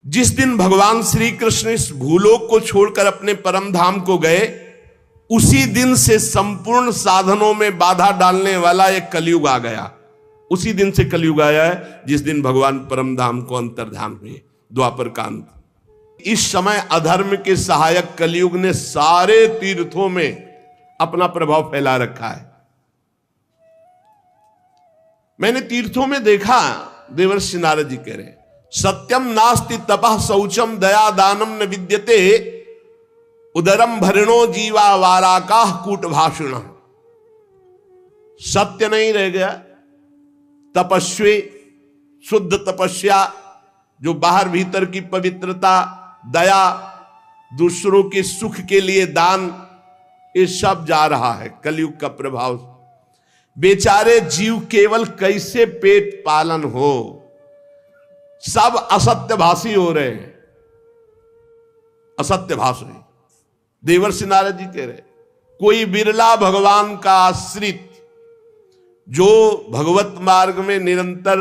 जिस दिन भगवान श्री कृष्ण इस भूलोक को छोड़कर अपने परम धाम को गए, उसी दिन से संपूर्ण साधनों में बाधा डालने वाला एक कलयुग आ गया। उसी दिन से कलयुग आया है जिस दिन भगवान परम धाम को अंतर्धान हुए, द्वापर का अंत। इस समय अधर्म के सहायक कलयुग ने सारे तीर्थों में अपना प्रभाव फैला रखा है। मैंने तीर्थों में देखा, देवर्षि नारद जी कह रहे हैं, सत्यम नास्ति तपः शौचम दया दानम न विद्यते उदरम भरणो जीवा वाराकाह कूट भाषण। सत्य नहीं रह गया, तपस्वी शुद्ध तपस्या, जो बाहर भीतर की पवित्रता, दया, दूसरों के सुख के लिए दान, ये सब जा रहा है कलयुग का प्रभाव। बेचारे जीव केवल कैसे पेट पालन हो, सब असत्यभाषी हो रहे हैं, असत्यभाषी। देवर्षि नारद जी कह रहे, कोई बिरला भगवान का आश्रित जो भगवत मार्ग में निरंतर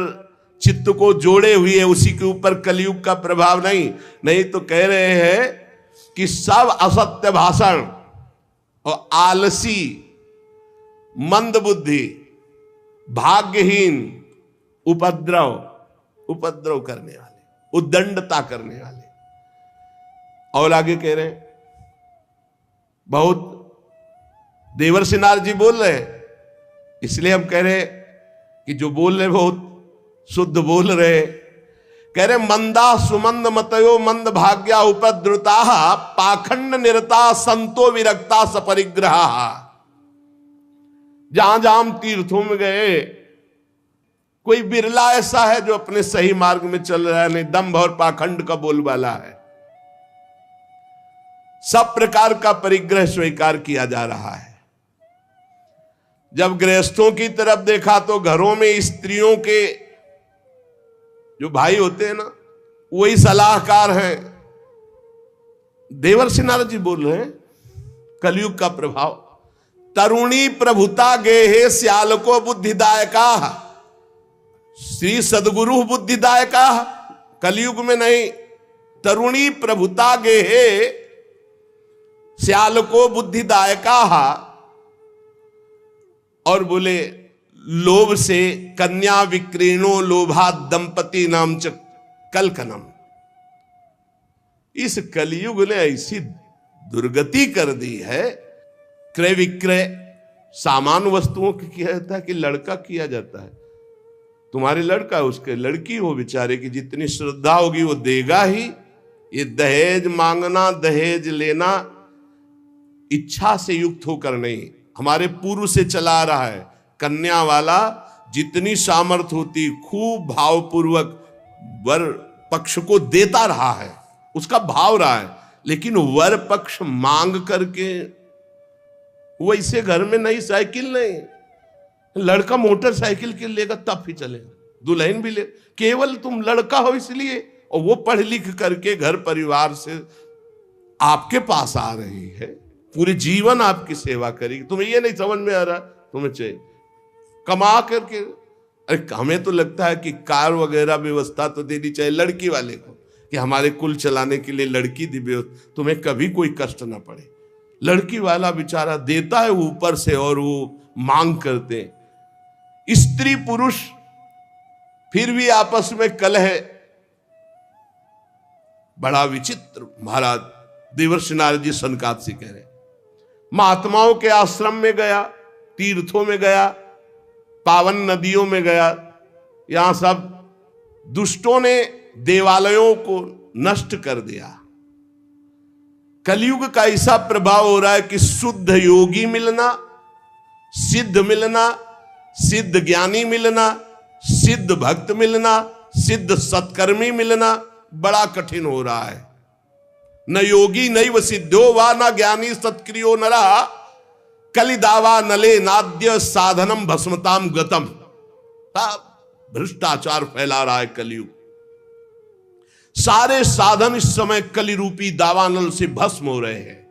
चित्त को जोड़े हुए है, उसी के ऊपर कलयुग का प्रभाव नहीं तो कह रहे हैं कि सब असत्य भाषण और आलसी, मंद बुद्धि, भाग्यहीन, उपद्रव करने वाले, उद्दंडता करने वाले। और आगे कह रहे हैं, बहुत देवर्षि नारद जी बोल रहे हैं, इसलिए हम कह रहे कि जो बोल रहे बहुत शुद्ध बोल रहे। कह रहे, मंदा सुमंद मतयो मंद भाग्या उपद्रुता पाखंड निरता संतो विरक्ता सपरिग्रहा। जहां जहां हम तीर्थों में गए, कोई बिरला ऐसा है जो अपने सही मार्ग में चल रहा है, नहीं दंभ और पाखंड का बोलबाला है। सब प्रकार का परिग्रह स्वीकार किया जा रहा है। जब गृहस्थों की तरफ देखा तो घरों में स्त्रियों के जो भाई होते हैं ना, वही सलाहकार हैं। देवर्षि नारद जी बोल रहे हैं, कलयुग का प्रभाव। तरुणी प्रभुता गेहे श्यालको बुद्धिदायका, श्री सदगुरु बुद्धिदायका। कलयुग में नहीं, तरुणी प्रभुता गेहे श्यालको बुद्धिदायका। और बोले, लोभ से कन्या विक्रीणो लोभा दंपति नाम च कलकनम। इस कलयुग ने ऐसी दुर्गति कर दी है, क्रय विक्रय सामान वस्तुओं की किया जाता है कि लड़का किया जाता है। तुम्हारे लड़का, उसके लड़की हो, बेचारे की जितनी श्रद्धा होगी वो देगा ही। ये दहेज मांगना, दहेज लेना इच्छा से युक्त होकर नहीं, हमारे पूर्व से चला रहा है। कन्या वाला जितनी सामर्थ्य होती, खूब भावपूर्वक वर पक्ष को देता रहा है, उसका भाव रहा है। लेकिन वर पक्ष मांग करके वैसे घर में नई साइकिल नहीं, लड़का मोटरसाइकिल के लेगा तब ही चलेगा, दुल्हन भी ले। केवल तुम लड़का हो इसलिए, और वो पढ़ लिख करके घर परिवार से आपके पास आ रही है, पूरे जीवन आपकी सेवा करेगी। तुम्हें ये नहीं समझ में आ रहा, तुम्हें चाहिए कमा करके। अरे हमें तो लगता है कि कार वगैरह व्यवस्था तो देनी चाहिए लड़की वाले को, कि हमारे कुल चलाने के लिए लड़की दी व्यवस्था, तुम्हें कभी कोई कष्ट ना पड़े। लड़की वाला बेचारा देता है ऊपर से, और वो मांग करते हैं। स्त्री पुरुष फिर भी आपस में कलह, बड़ा विचित्र। महाराज देवर्षि नारद जी सनकाद से कह रहे, महात्माओं के आश्रम में गया, तीर्थों में गया, पावन नदियों में गया, यहां सब दुष्टों ने देवालयों को नष्ट कर दिया। कलयुग का ऐसा प्रभाव हो रहा है कि शुद्ध योगी मिलना, सिद्ध मिलना, सिद्ध ज्ञानी मिलना, सिद्ध भक्त मिलना, सिद्ध सत्कर्मी मिलना बड़ा कठिन हो रहा है। न योगी नैव सिद्धो वा न ज्ञानी सत्क्रियो नरा कलिदावा नले नाद्य साधनम भस्मताम गतम। भ्रष्टाचार फैला रहा है कलयुग। सारे साधन इस समय कलि रूपी दावानल से भस्म हो रहे हैं।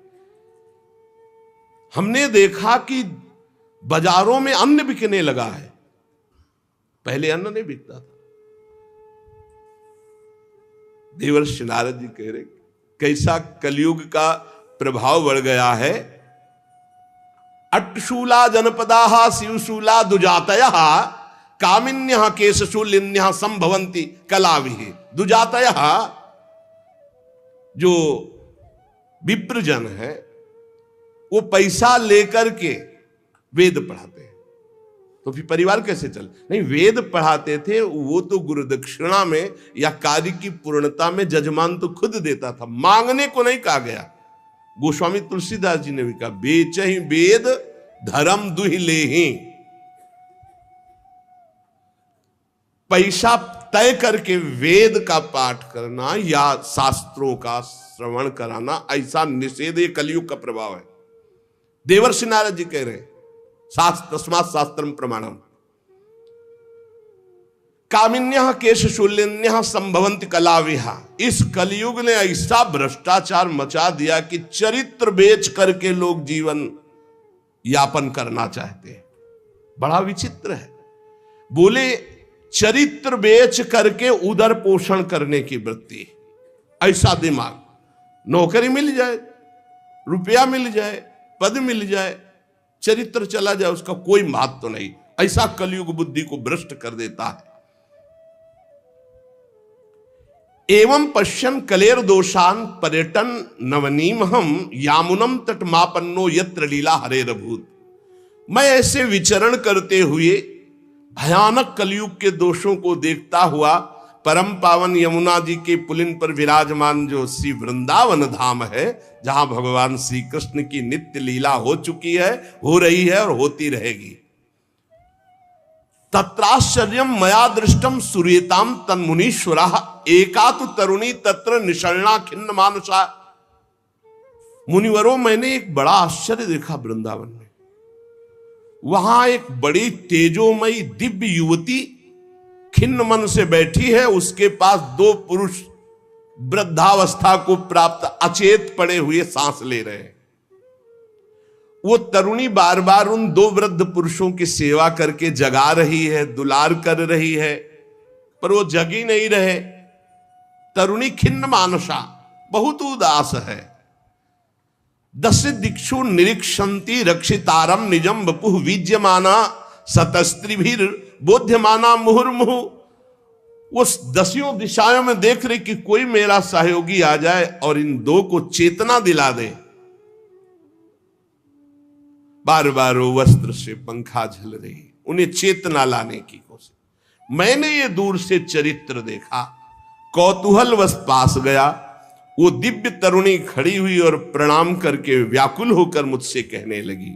हमने देखा कि बाजारों में अन्न बिकने लगा है, पहले अन्न नहीं बिकता था। देवर्षि नारद जी कह रहे कैसा कलयुग का प्रभाव बढ़ गया है। अट्टशूला जनपदा शिवशूला दुजातय कामिन्य केशशूलिन्य संभवंती कलाविहि। दुजातय जो विप्रजन है वो पैसा लेकर के वेद पढ़ाते हैं, तो फिर परिवार कैसे चल? नहीं, वेद पढ़ाते थे वो तो गुरुदक्षिणा में या कार्य की पूर्णता में जजमान तो खुद देता था, मांगने को नहीं कहा गया। गोस्वामी तुलसीदास जी ने भी कहा बेच ही वेद धर्म दुहि लेहि। पैसा तय करके वेद का पाठ करना या शास्त्रों का श्रवण कराना, ऐसा निषेध ये कलयुग का प्रभाव है। देवर्षि नारद जी कह रहे हैं शास्त्र तस्मात् शास्त्रम प्रमाणम। कामिन्यः केशशूलिन्यः संभवन्ति कलाविहा। इस कलयुग ने ऐसा भ्रष्टाचार मचा दिया कि चरित्र बेच करके लोग जीवन यापन करना चाहते हैं। बड़ा विचित्र है। बोले चरित्र बेच करके उदर पोषण करने की वृत्ति, ऐसा दिमाग। नौकरी मिल जाए, रुपया मिल जाए, पद मिल जाए, चरित्र चला जाए, उसका कोई महत्व तो नहीं। ऐसा कलयुग बुद्धि को भ्रष्ट कर देता है। एवं पश्यन कलेर दोषान पर्यटन नवनीमहम यामुनम तटमापन्नो यत्र लीला हरेरभूत। मैं ऐसे विचरण करते हुए भयानक कलयुग के दोषों को देखता हुआ परम पावन यमुना जी के पुलिन पर विराजमान जो श्री वृंदावन धाम है, जहां भगवान श्री कृष्ण की नित्य लीला हो चुकी है, हो रही है और होती रहेगी। तत्राश्चर्यम मया दृष्टम सूर्यताम तन्मुनीश्वरा एका तु तरुणी तत्र निषण्णा खिन्न मानसा। मुनिवरों, मैंने एक बड़ा आश्चर्य देखा वृंदावन में। वहां एक बड़ी तेजोमयी दिव्य युवती खिन्न मन से बैठी है, उसके पास दो पुरुष वृद्धावस्था को प्राप्त अचेत पड़े हुए सांस ले रहे हैं। वो तरुणी बार बार उन दो वृद्ध पुरुषों की सेवा करके जगा रही है, दुलार कर रही है, पर वो जगी नहीं रहे। तरुणी खिन्न मानसा, बहुत उदास है। दश दिक्षु निरीक्षन्ति रक्षितारम निजम वपुः विज्यमाना सतस्त्रिभिर बोध्यमाना मुहुर्मुहु। वो दसियों दिशाओं में देख रही कि कोई मेरा सहयोगी आ जाए और इन दो को चेतना दिला दे। बार बार वो वस्त्र से पंखा झल रही, उन्हें चेतना लाने की कोशिश। मैंने ये दूर से चरित्र देखा, कौतूहलवश पास गया। वो दिव्य तरुणी खड़ी हुई और प्रणाम करके व्याकुल होकर मुझसे कहने लगी,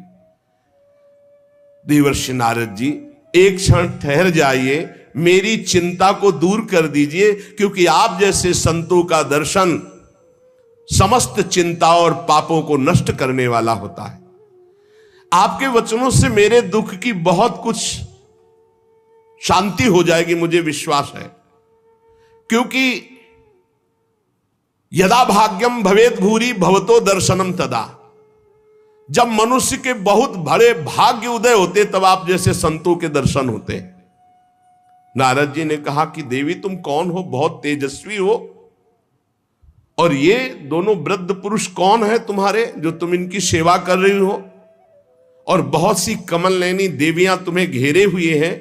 देवर्षि नारद जी, एक क्षण ठहर जाइए, मेरी चिंता को दूर कर दीजिए, क्योंकि आप जैसे संतों का दर्शन समस्त चिंता और पापों को नष्ट करने वाला होता है। आपके वचनों से मेरे दुख की बहुत कुछ शांति हो जाएगी, मुझे विश्वास है। क्योंकि यदा भाग्यम भवेद भूरि भवतो दर्शनम तदा। जब मनुष्य के बहुत बड़े भाग्य उदय होते, तब आप जैसे संतों के दर्शन होते हैं। नारद जी ने कहा कि देवी तुम कौन हो, बहुत तेजस्वी हो, और ये दोनों वृद्ध पुरुष कौन है तुम्हारे जो तुम इनकी सेवा कर रही हो, और बहुत सी कमल नयनी देवियां तुम्हें घेरे हुए हैं।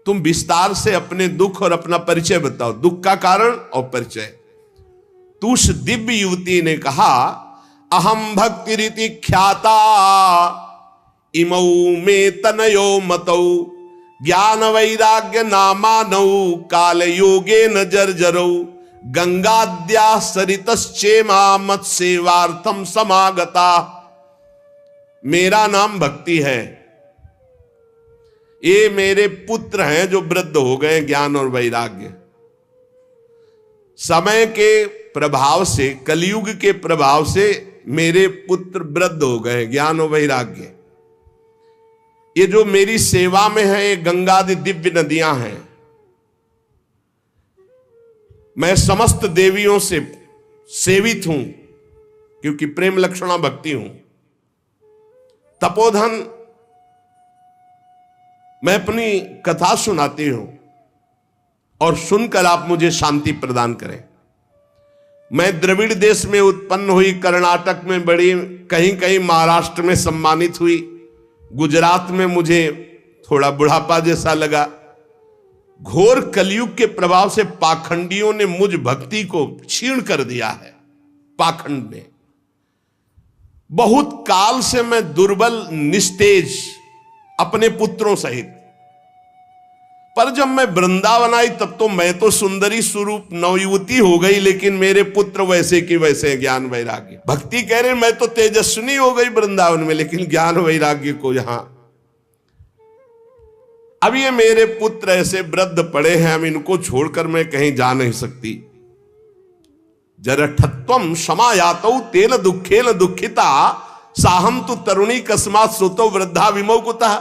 तुम विस्तार से अपने दुख और अपना परिचय बताओ, दुख का कारण और परिचय। तो उस दिव्य युवती ने कहा, अहम भक्ति रीति ख्याता इमौ में तनयो मतौ ज्ञान वैराग्य नामानौ काल योगे न जर्जरौ गंगाद्या सरितश्चेमा मत सेवार्थम समागता। मेरा नाम भक्ति है, ये मेरे पुत्र हैं जो वृद्ध हो गए ज्ञान और वैराग्य। समय के प्रभाव से, कलयुग के प्रभाव से मेरे पुत्र वृद्ध हो गए ज्ञान और वैराग्य। ये जो मेरी सेवा में है, ये गंगादि दिव्य नदियां हैं। मैं समस्त देवियों से सेवित हूं, क्योंकि प्रेम लक्षणा भक्ति हूं। तपोधन, मैं अपनी कथा सुनाती हूं और सुनकर आप मुझे शांति प्रदान करें। मैं द्रविड़ देश में उत्पन्न हुई, कर्नाटक में बड़ी, कहीं कहीं महाराष्ट्र में सम्मानित हुई, गुजरात में मुझे थोड़ा बुढ़ापा जैसा लगा। घोर कलयुग के प्रभाव से पाखंडियों ने मुझ भक्ति को क्षीण कर दिया है। पाखंड ने, बहुत काल से मैं दुर्बल, निस्तेज, अपने पुत्रों सहित, पर जब मैं वृंदावन आई तब तो मैं तो सुंदरी स्वरूप नवयुवती हो गई, लेकिन मेरे पुत्र वैसे की वैसे ज्ञान वैराग्य। भक्ति कह रहे मैं तो तेजस्विनी हो गई वृंदावन में, लेकिन ज्ञान वैराग्य को यहां। अब ये मेरे पुत्र ऐसे वृद्ध पड़े हैं, अब इनको छोड़कर मैं कहीं जा नहीं सकती। जरठत्वम समायातौ तेन दुखेन दुखिता, साहम तु तरुणी कस्मात सुतो वृद्धा विमोकुता।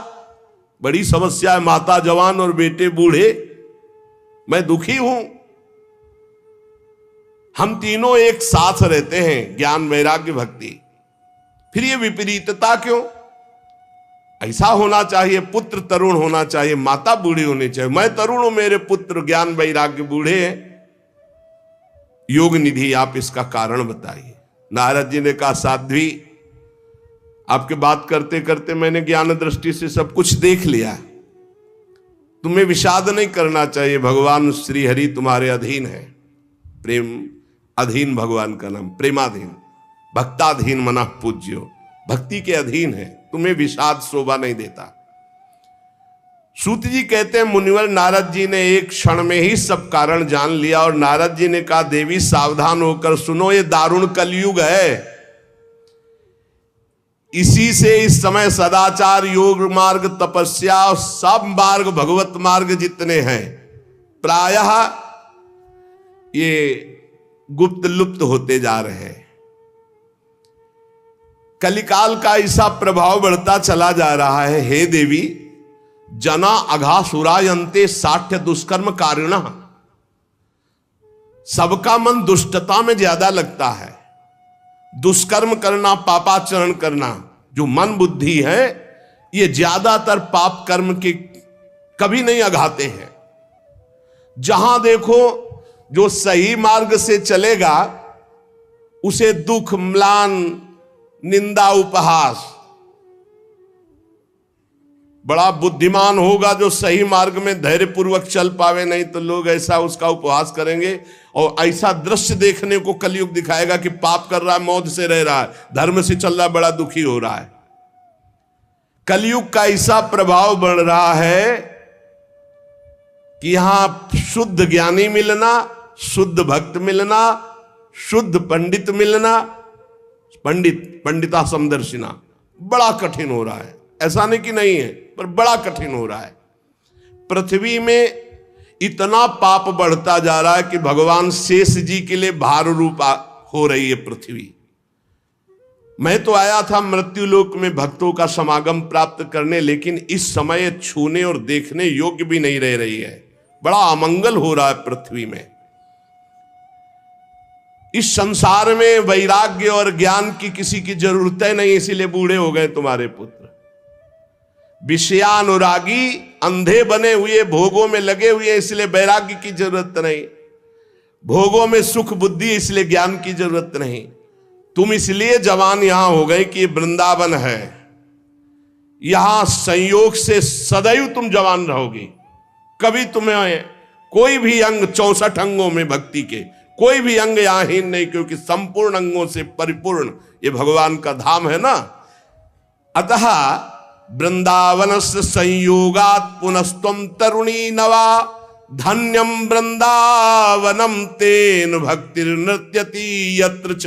बड़ी समस्या है, माता जवान और बेटे बूढ़े, मैं दुखी हूं। हम तीनों एक साथ रहते हैं, ज्ञान वैराग्य भक्ति, फिर ये विपरीतता क्यों? ऐसा होना चाहिए, पुत्र तरुण होना चाहिए, माता बूढ़ी होनी चाहिए। मैं तरुण हूं, मेरे पुत्र ज्ञान वैराग्य बूढ़े हैं। योग निधि आप इसका कारण बताइए। नारद जी ने कहा, साध्वी आपके बात करते करते मैंने ज्ञान दृष्टि से सब कुछ देख लिया, तुम्हें विषाद नहीं करना चाहिए। भगवान श्री हरि तुम्हारे अधीन है। प्रेम अधीन भगवान का नाम, प्रेमाधीन, भक्ताधीन मनः पूज्यो, भक्ति के अधीन है, तुम्हें विषाद शोभा नहीं देता। सूत जी कहते हैं, मुनिवर नारद जी ने एक क्षण में ही सब कारण जान लिया और नारद जी ने कहा, देवी सावधान होकर सुनो, ये दारुण कलयुग है। इसी से इस समय सदाचार, योग मार्ग, तपस्या और सब मार्ग, भगवत मार्ग जितने हैं, प्रायः ये गुप्त लुप्त होते जा रहे हैं। कलिकाल का ऐसा प्रभाव बढ़ता चला जा रहा है। हे देवी, जना अघासुरायन्ते साठ्य दुष्कर्म कारिण। सबका मन दुष्टता में ज्यादा लगता है। दुष्कर्म करना, पापाचरण करना, जो मन बुद्धि है, ये ज्यादातर पाप कर्म के कभी नहीं अघाते हैं। जहां देखो जो सही मार्ग से चलेगा उसे दुख, म्लान, निंदा, उपहास। बड़ा बुद्धिमान होगा जो सही मार्ग में धैर्य पूर्वक चल पावे, नहीं तो लोग ऐसा उसका उपहास करेंगे और ऐसा दृश्य देखने को कलयुग दिखाएगा कि पाप कर रहा है, मौत से रह रहा है, धर्म से चल रहा है, बड़ा दुखी हो रहा है। कलयुग का ऐसा प्रभाव बढ़ रहा है कि यहां शुद्ध ज्ञानी मिलना, शुद्ध भक्त मिलना, शुद्ध पंडित मिलना, पंडिता समदर्शिना, बड़ा कठिन हो रहा है। ऐसा नहीं कि नहीं है, पर बड़ा कठिन हो रहा है। पृथ्वी में इतना पाप बढ़ता जा रहा है कि भगवान शेष जी के लिए भार रूप हो रही है पृथ्वी। मैं तो आया था मृत्यु लोक में भक्तों का समागम प्राप्त करने, लेकिन इस समय छूने और देखने योग्य भी नहीं रह रही है। बड़ा अमंगल हो रहा है पृथ्वी में। इस संसार में वैराग्य और ज्ञान की किसी की जरूरत है नहीं, इसीलिए बूढ़े हो गए तुम्हारे पुत्र। विषयानुरागी, अंधे बने हुए, भोगों में लगे हुए, इसलिए वैराग्य की जरूरत नहीं। भोगों में सुख बुद्धि, इसलिए ज्ञान की जरूरत नहीं। तुम इसलिए जवान यहां हो गए कि वृंदावन है, यहां संयोग से सदैव तुम जवान रहोगी। कभी तुम्हें कोई भी अंग, 64 अंगों में भक्ति के कोई भी अंग यहां हीन नहीं, क्योंकि संपूर्ण अंगों से परिपूर्ण ये भगवान का धाम है ना। अतः वृंदावन से संयोगात पुनस्तम तरुणी नवा, धन्यम वृंदावनम तेन भक्ति नृत्यति यत्र च।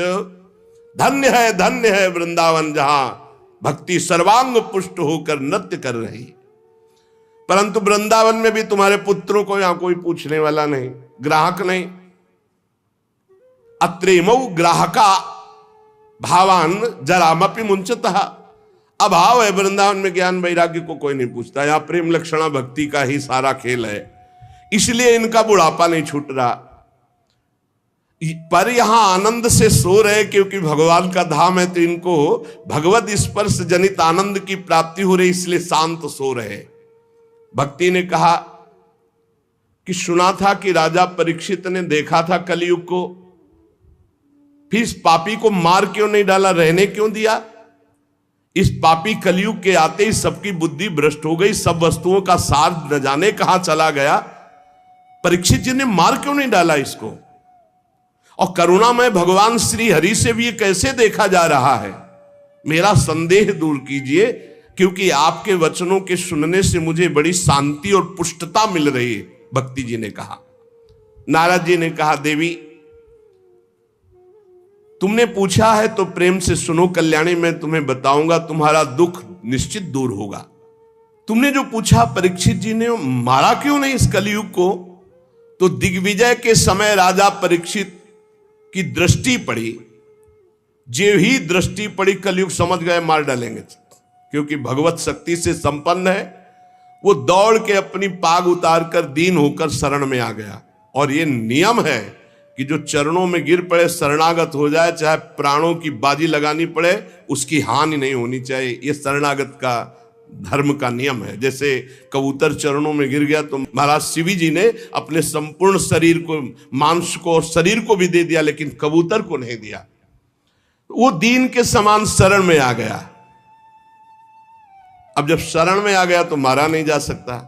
धन्य है वृंदावन, जहां भक्ति सर्वांग पुष्ट होकर नृत्य कर रही। परंतु वृंदावन में भी तुम्हारे पुत्रों को यहां कोई पूछने वाला नहीं, ग्राहक नहीं। अत्रेमौ ग्राहका भावान जरामपि मुंचतः। अभाव है वृंदावन में, ज्ञान वैराग्य को कोई नहीं पूछता। यहां प्रेम लक्षणा भक्ति का ही सारा खेल है, इसलिए इनका बुढ़ापा नहीं छूट रहा। पर यहां आनंद से सो रहे, क्योंकि भगवान का धाम है, तो इनको भगवत स्पर्श जनित आनंद की प्राप्ति हो रही, इसलिए शांत सो रहे। भक्ति ने कहा कि सुना था कि राजा परीक्षित ने देखा था कलयुग को, फिर इस पापी को मार क्यों नहीं डाला, रहने क्यों दिया? इस पापी कलयुग के आते ही सबकी बुद्धि भ्रष्ट हो गई, सब वस्तुओं का सार न जाने कहां चला गया। परीक्षित जी ने मार क्यों नहीं डाला इसको? और करुणामय भगवान श्री हरि से भी ये कैसे देखा जा रहा है, मेरा संदेह दूर कीजिए, क्योंकि आपके वचनों के सुनने से मुझे बड़ी शांति और पुष्टता मिल रही है। भक्ति जी ने कहा, नारद जी ने कहा, देवी तुमने पूछा है तो प्रेम से सुनो कल्याणी, मैं तुम्हें बताऊंगा, तुम्हारा दुख निश्चित दूर होगा। तुमने जो पूछा परीक्षित जी ने मारा क्यों नहीं इस कलयुग को, तो दिग्विजय के समय राजा परीक्षित की दृष्टि पड़ी, जो ही दृष्टि पड़ी कलयुग समझ गए मार डालेंगे, क्योंकि भगवत शक्ति से संपन्न है। वो दौड़ के अपनी पाग उतार कर दीन होकर शरण में आ गया। और ये नियम है कि जो चरणों में गिर पड़े, शरणागत हो जाए, चाहे प्राणों की बाजी लगानी पड़े, उसकी हानि नहीं होनी चाहिए। ये शरणागत का धर्म का नियम है। जैसे कबूतर चरणों में गिर गया तो महाराज शिवी जी ने अपने संपूर्ण शरीर को, मांस को और शरीर को भी दे दिया, लेकिन कबूतर को नहीं दिया। वो दीन के समान शरण में आ गया। अब जब शरण में आ गया तो मारा नहीं जा सकता।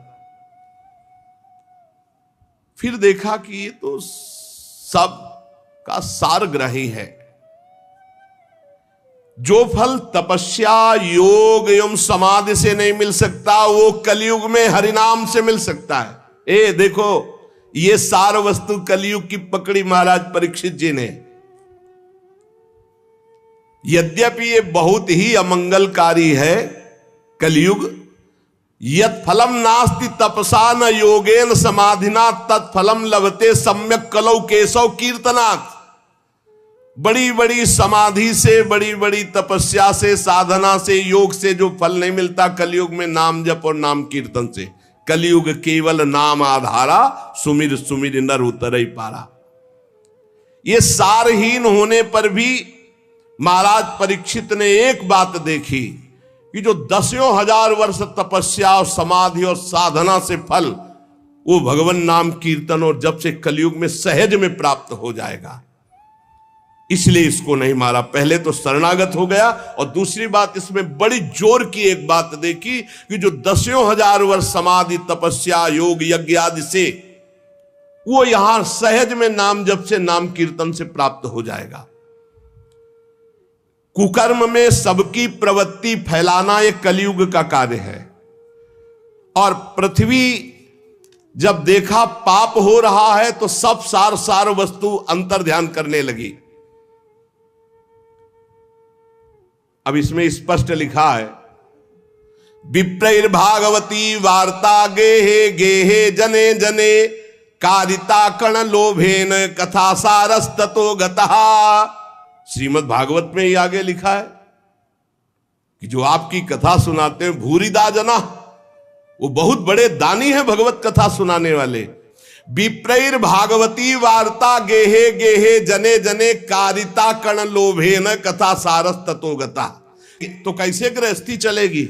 फिर देखा कि ये तो सब का सारग्राही है। जो फल तपस्या, योग एवं समाधि से नहीं मिल सकता, वो कलयुग में हरिनाम से मिल सकता है। ए देखो, ये सार वस्तु कलयुग की पकड़ी महाराज परीक्षित जी ने। यद्यपि ये बहुत ही अमंगलकारी है कलयुग, यत् फलम नास्ति तपसा न योगेन समाधिना तत्फलम लभते सम्यक कलौ केशव कीर्तनात्। बड़ी बड़ी समाधि से, बड़ी बड़ी तपस्या से, साधना से, योग से जो फल नहीं मिलता कलयुग में, नाम जप और नाम कीर्तन से। कलयुग केवल नाम आधारा, सुमिर सुमिर नर उतर ही पारा। ये सारहीन होने पर भी महाराज परीक्षित ने एक बात देखी कि जो दसियों हजार वर्ष तपस्या और समाधि और साधना से फल, वो भगवान नाम कीर्तन और जब से कलयुग में सहज में प्राप्त हो जाएगा। इसलिए इसको नहीं मारा। पहले तो शरणागत हो गया, और दूसरी बात इसमें बड़ी जोर की एक बात देखी कि जो दसियों हजार वर्ष समाधि, तपस्या, योग, यज्ञ आदि से, वो यहां सहज में नाम जप से, नाम कीर्तन से प्राप्त हो जाएगा। कुकर्म में सबकी प्रवृत्ति फैलाना ये कलयुग का कार्य है। और पृथ्वी जब देखा पाप हो रहा है तो सब सार वस्तु अंतर ध्यान करने लगी। अब इसमें स्पष्ट लिखा है, विप्रैर्भागवती वार्ता गेहे गेहे जने जने कारिता कण लोभेन कथा सारस्ततो गतः। श्रीमद् भागवत में ही आगे लिखा है कि जो आपकी कथा सुनाते हैं भूरिदा जना, वो बहुत बड़े दानी है भगवत कथा सुनाने वाले। विप्रैर भागवती वार्ता गेहे गेहे जने जने कारिता कण लोभेन कथा सारस ततो गता। तो कैसे गृहस्थी चलेगी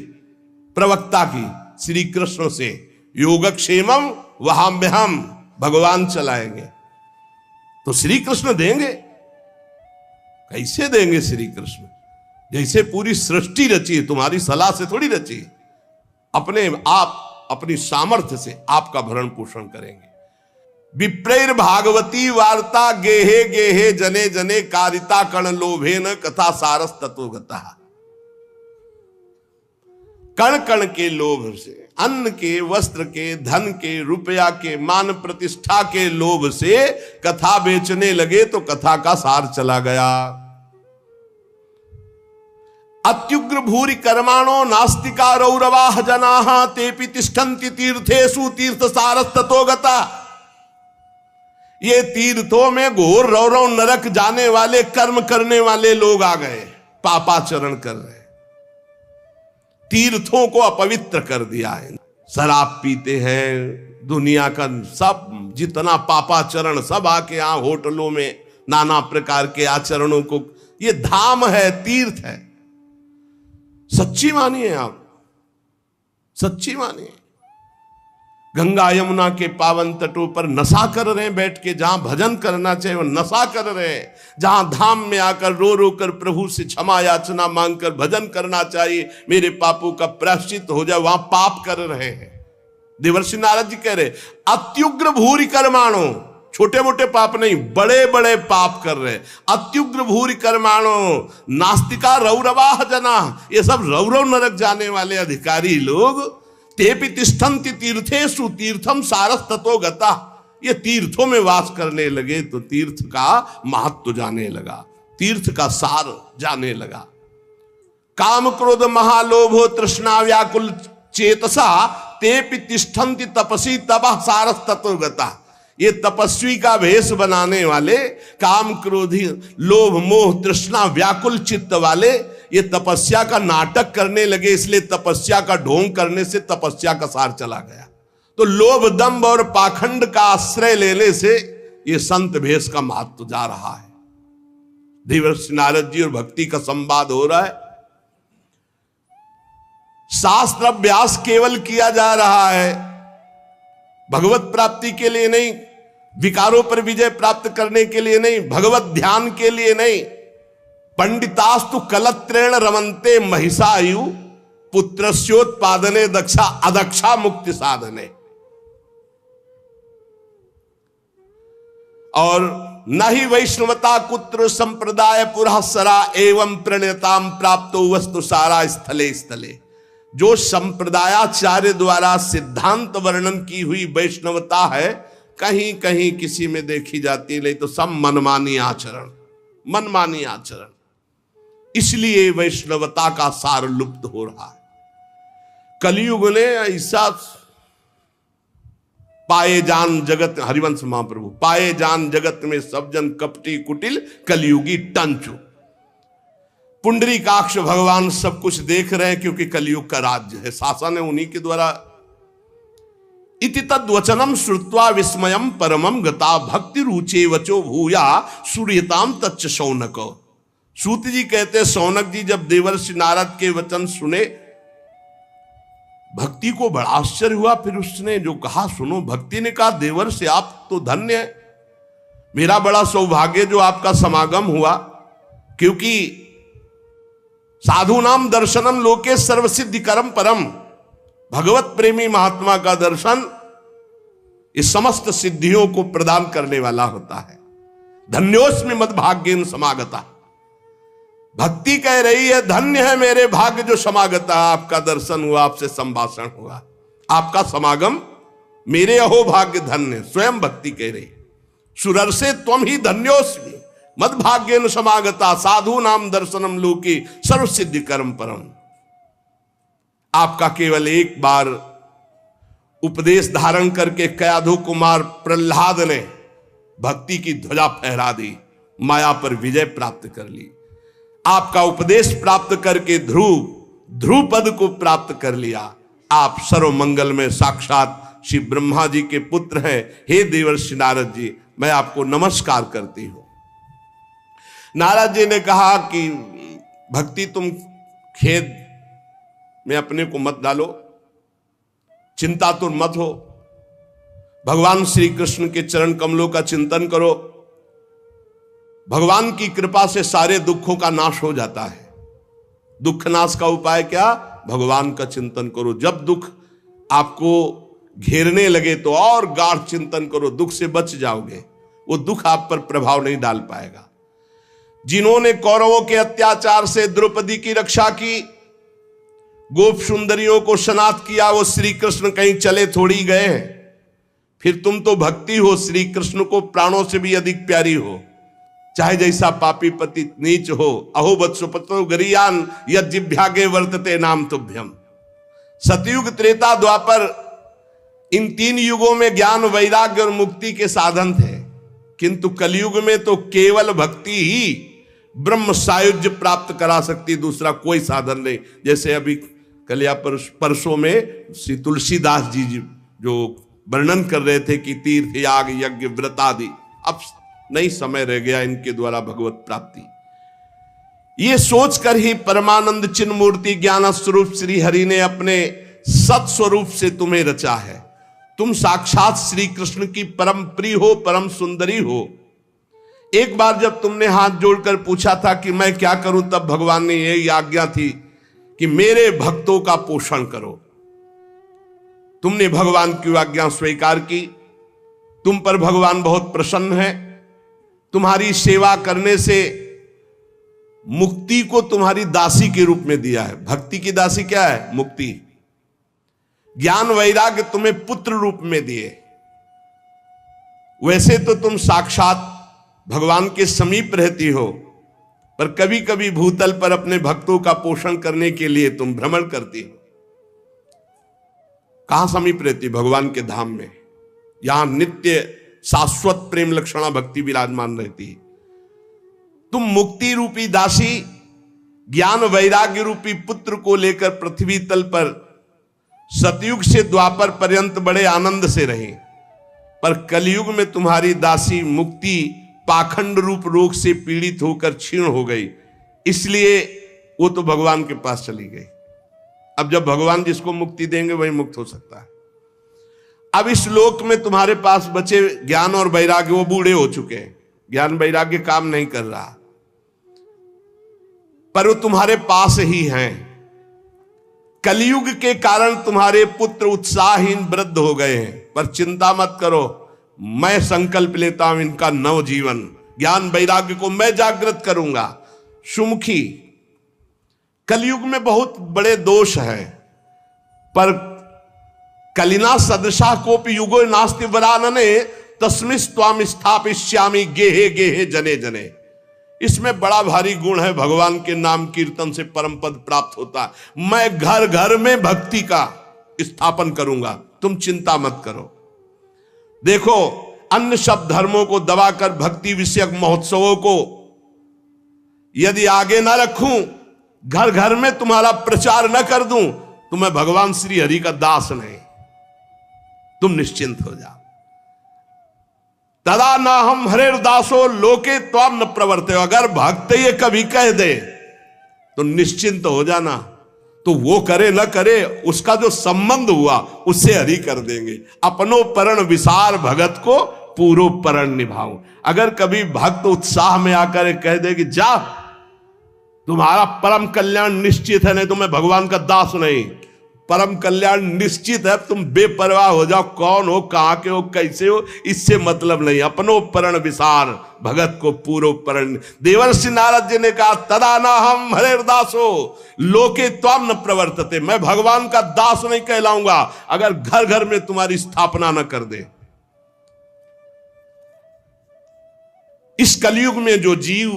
प्रवक्ता की? श्री कृष्ण से योगक्षेमम वहाम्यहम, भगवान चलाएंगे तो श्री कृष्ण देंगे। कैसे देंगे श्री कृष्ण? जैसे पूरी सृष्टि रची है, तुम्हारी सलाह से थोड़ी रची है, अपने आप अपनी सामर्थ्य से आपका भरण पोषण करेंगे। विप्रैर भागवती वार्ता गेहे गेहे जने जने कारिता कण लोभेन कथा सारस ततो गता। कण कण के लोभ से, अन्न के, वस्त्र के, धन के, रुपया के, मान प्रतिष्ठा के लोभ से कथा बेचने लगे तो कथा का सार चला गया। अत्युग्र भूरि कर्माणो नास्तिका रौरवाह जनाः तेपि तिष्ठन्ति तीर्थेषु तीर्थ सारस ततो गता। ये तीर्थों में घोर रौरव नरक जाने वाले कर्म करने वाले लोग आ गए, पापाचरण कर रहे, तीर्थों को अपवित्र कर दिया है। शराब पीते हैं, दुनिया का सब जितना पापाचरण सब आके यहां होटलों में नाना प्रकार के आचरणों को, ये धाम है, तीर्थ है। सच्ची मानिए आप, सच्ची मानिए। गंगा यमुना के पावन तटों पर नशा कर रहे हैं बैठ के, जहां भजन करना चाहिए वो नशा कर रहे हैं, जहां धाम में आकर रो रो कर प्रभु से क्षमा याचना मांगकर भजन करना चाहिए, मेरे पापों का प्रायश्चित हो जाए, वहां पाप कर रहे हैं। देवर्षि नारद जी कह रहे अत्युग्र भूरि कर्माणो, छोटे मोटे पाप नहीं, बड़े बड़े पाप कर रहे, अत्युग्र भूरि कर्माणो नास्तिका रौरवाह जना, ये सब रौरव नरक जाने वाले अधिकारी लोग, तेपि तिष्ठन्ति तीर्थेषु तीर्थम सारस ततो गता, ये तीर्थों में वास करने लगे तो तीर्थ का महत्व जाने लगा, तीर्थ का सार जाने लगा। काम क्रोध महालोभो तृष्णा व्याकुल चेतसा तेपि तिष्ठन्ति तपसी तपः सारस ततो गता, ये तपस्वी का भेष बनाने वाले, काम क्रोधी लोभ मोह तृष्णा व्याकुल चित्त वाले, ये तपस्या का नाटक करने लगे, इसलिए तपस्या का ढोंग करने से तपस्या का सार चला गया। तो लोभ दंभ और पाखंड का आश्रय लेने से ये संत भेष का महत्व जा रहा है। देवर्षि नारद जी और भक्ति का संवाद हो रहा है, शास्त्र अभ्यास केवल किया जा रहा है, भगवत प्राप्ति के लिए नहीं, विकारों पर विजय प्राप्त करने के लिए नहीं, भगवत ध्यान के लिए नहीं। पंडितास्तु कलत्रेण रमन्ते महिषायु पुत्रस्योत्पादने दक्षा अदक्षा मुक्ति साधने, और न ही वैष्णवता कुत्र संप्रदाय पुरःसरा एवं प्रणयताम प्राप्तो वस्तु सारा स्थले स्थले, जो संप्रदायाचार्य द्वारा सिद्धांत वर्णन की हुई वैष्णवता है कहीं कहीं किसी में देखी जाती, नहीं तो सब मनमानी आचरण, मनमानी आचरण, इसलिए वैष्णवता का सार लुप्त हो रहा है। कलयुग ने ऐसा पाए जान जगत, हरिवंश महाप्रभु, पाए जान जगत में सब जन कपटी कुटिल कलयुगी टंचु, पुंडरीकाक्ष भगवान सब कुछ देख रहे हैं क्योंकि कलयुग का राज्य है, शासन है उन्हीं के द्वारा। इति तद्वचनम श्रुत्वा विस्मयम परमम गता भक्ति रुचे वचो भूया सूर्यताम तच्च शौनक। सूत जी कहते शौनक जी जब देवर्षि नारद के वचन सुने, भक्ति को बड़ा आश्चर्य हुआ, फिर उसने जो कहा सुनो, भक्ति ने कहा देवर्षि आप तो धन्य है, मेरा बड़ा सौभाग्य जो आपका समागम हुआ, क्योंकि साधु नाम दर्शनम लोके सर्वसिद्धि करम परम, भगवत प्रेमी महात्मा का दर्शन इस समस्त सिद्धियों को प्रदान करने वाला होता है। धन्योस्मि मद भाग्येन समागता, भक्ति कह रही है धन्य है मेरे भाग्य जो समागता, आपका दर्शन हुआ, आपसे संभाषण हुआ, आपका समागम मेरे अहो भाग्य धन्य, स्वयं भक्ति कह रही है। सुरर्षे त्वम ही धन्योस्मि मद भाग्येन समागता साधु नाम दर्शनम लोके सर्व सिद्धि कर्म परम। आपका केवल एक बार उपदेश धारण करके कयाधु कुमार प्रहलाद ने भक्ति की ध्वजा फहरा दी, माया पर विजय प्राप्त कर ली। आपका उपदेश प्राप्त करके ध्रुव पद को प्राप्त कर लिया। आप सर्व मंगल में साक्षात श्री ब्रह्मा जी के पुत्र हैं। हे देवर्षि नारद जी, मैं आपको नमस्कार करती हूं। नारद जी ने कहा कि भक्ति तुम खेद में अपने को मत डालो, चिंता तो मत हो, भगवान श्री कृष्ण के चरण कमलों का चिंतन करो, भगवान की कृपा से सारे दुखों का नाश हो जाता है। दुख नाश का उपाय क्या? भगवान का चिंतन करो। जब दुख आपको घेरने लगे तो और गाढ़ चिंतन करो, दुख से बच जाओगे, वो दुख आप पर प्रभाव नहीं डाल पाएगा। जिन्होंने कौरवों के अत्याचार से द्रौपदी की रक्षा की, गोप सुंदरियों को स्नात किया, वो श्री कृष्ण कहीं चले थोड़ी गए हैं। फिर तुम तो भक्ति हो, श्री कृष्ण को प्राणों से भी अधिक प्यारी हो, चाहे जैसा पापी पति नीच हो। अहो वत्सुपतो गरियान यद जिह्वागे वर्तते नाम तुभ्यम। सतयुग त्रेता द्वापर इन तीन युगों में ज्ञान वैराग्य और मुक्ति के साधन थे, किंतु कलयुग में तो केवल भक्ति ही ब्रह्म सायुज्य प्राप्त करा सकती, दूसरा कोई साधन नहीं। जैसे अभी कल परसों में श्री तुलसीदास जी जो वर्णन कर रहे थे कि तीर्थ याग यज्ञ व्रत आदि, अब नहीं समय रह गया इनके द्वारा भगवत प्राप्ति। ये सोचकर ही परमानंद चिन्ह मूर्ति ज्ञान स्वरूप श्री हरि ने अपने सत स्वरूप से तुम्हें रचा है। तुम साक्षात श्री कृष्ण की परम प्रिय हो, परम सुंदरी हो। एक बार जब तुमने हाथ जोड़कर पूछा था कि मैं क्या करूं, तब भगवान ने यही आज्ञा थी कि मेरे भक्तों का पोषण करो। तुमने भगवान की आज्ञा स्वीकार की। तुम पर भगवान बहुत प्रसन्न है। तुम्हारी सेवा करने से मुक्ति को तुम्हारी दासी के रूप में दिया है। भक्ति की दासी क्या है? मुक्ति। ज्ञान वैराग्य तुम्हें पुत्र रूप में दिए। वैसे तो तुम साक्षात भगवान के समीप रहती हो, पर कभी कभी भूतल पर अपने भक्तों का पोषण करने के लिए तुम भ्रमण करती हो। कहां समीप रहती? भगवान के धाम में। यहां नित्य शाश्वत प्रेम लक्षणा भक्ति विराजमान रहती है। तुम मुक्ति रूपी दासी ज्ञान वैराग्य रूपी पुत्र को लेकर पृथ्वी तल पर सतयुग से द्वापर पर्यंत बड़े आनंद से रहे, पर कलयुग में तुम्हारी दासी मुक्ति पाखंड रूप रोग से पीड़ित होकर क्षीण हो गई, इसलिए वो तो भगवान के पास चली गई। अब जब भगवान जिसको मुक्ति देंगे वही मुक्त हो सकता है। अब इस लोक में तुम्हारे पास बचे ज्ञान और वैराग्य, वो बूढ़े हो चुके हैं। ज्ञान वैराग्य काम नहीं कर रहा, पर वो तुम्हारे पास ही हैं। कलयुग के कारण तुम्हारे पुत्र उत्साहहीन वृद्ध हो गए हैं, पर चिंता मत करो, मैं संकल्प लेता हूं इनका नव जीवन, ज्ञान वैराग्य को मैं जागृत करूंगा। सुमुखी, कलयुग में बहुत बड़े दोष हैं, पर कलिना सदृशा कोपि युगो नास्ति वरानने तस्मिस् त्वाम स्थापिष्यामि गेहे गेहे जने जने। इसमें बड़ा भारी गुण है। भगवान के नाम कीर्तन से परम पद प्राप्त होता है। मैं घर घर में भक्ति का स्थापन करूंगा, तुम चिंता मत करो। देखो, अन्य सब धर्मों को दबाकर भक्ति विषयक महोत्सवों को यदि आगे ना रखूं, घर घर में तुम्हारा प्रचार न कर दूं, तो मैं भगवान श्री हरि का दास नहीं। तुम निश्चिंत हो जाओ। तदा ना हम हरेर दासो लोके त्वाम न प्रवर्ते। अगर भक्त ये कभी कह दे तो निश्चिंत हो जाना, तो वो करे न करे, उसका जो संबंध हुआ उससे हरि कर देंगे। अपनो परण विसार भगत को पूरो परण निभाओ। अगर कभी भक्त उत्साह में आकर कह दे कि जा तुम्हारा परम कल्याण निश्चित है, नहीं तो मैं भगवान का दास नहीं, परम कल्याण निश्चित है, तुम बेपरवाह हो जाओ, कौन हो, कहां के हो, कैसे हो, इससे मतलब नहीं। अपनो परण विसार भगत को पूरो परण। देवर्षि नारद जी ने कहा तदा ना हम हरेर दासो लोके त्वाम न प्रवर्तते। मैं भगवान का दास नहीं कहलाऊंगा अगर घर घर में तुम्हारी स्थापना न कर दे। इस कलयुग में जो जीव